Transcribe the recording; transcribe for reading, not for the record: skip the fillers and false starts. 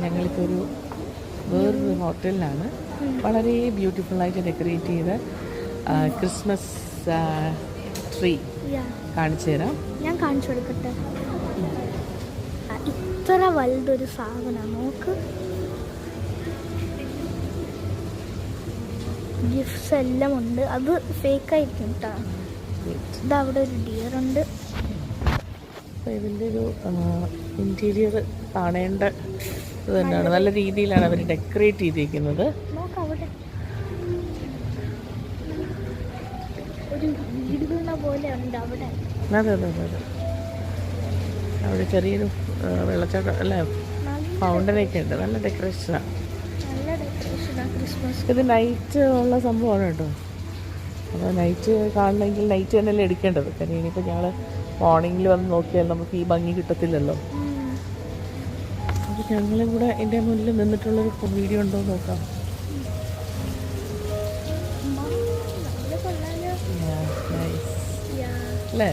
ഞങ്ങളിപ്പോൾ വേറൊരു ഹോട്ടലിലാണ്. വളരെ ബ്യൂട്ടിഫുള്ളായിട്ട് ഡെക്കറേറ്റ് ചെയ്ത ക്രിസ്മസ് ട്രീ കാണിച്ചു തരാം. ഞാൻ കാണിച്ചു കൊടുക്കട്ടെ. ഇത്ര വലുതൊരു സാധനം നോക്ക്. ഗിഫ്റ്റ്സ് എല്ലാം ഉണ്ട്. അത് ഫേക്കായിരിക്കും കേട്ടോ. ഇതവിടെ ഒരു ഡിയറുണ്ട്. ഇതിൻ്റെ ഒരു ഇൻറ്റീരിയർ കാണേണ്ട ഇത് തന്നെയാണ്. നല്ല രീതിയിലാണ് അവർ ഡെക്കറേറ്റ് ചെയ്തിരിക്കുന്നത്. അവിടെ ഒരു വീട് പോലെ ഉണ്ട് അവിടെ. അതെ അതെ അതെ അതെ. അവിടെ ചെറിയൊരു വെള്ളച്ചാട്ടം അല്ലേ, ഫൗണ്ടനൊക്കെ ഉണ്ട്. നല്ല ഡെക്കറേഷനാണ്. ഇത് നൈറ്റ് ഉള്ള സംഭവമാണ് കേട്ടോ. അപ്പോൾ നൈറ്റ് കാണണമെങ്കിൽ നൈറ്റ് തന്നെയല്ലേ എടുക്കേണ്ടത്. കാരണം ഇനിയിപ്പോൾ ഞങ്ങൾ മോർണിംഗിൽ വന്ന് നോക്കിയാൽ നമുക്ക് ഈ ഭംഗി കിട്ടത്തില്ലല്ലോ. അപ്പോൾ ഞങ്ങളും കൂടെ എൻ്റെ മുന്നിൽ നിന്നിട്ടുള്ളൊരു വീഡിയോ ഉണ്ടോ നോക്കാം. അല്ലേ?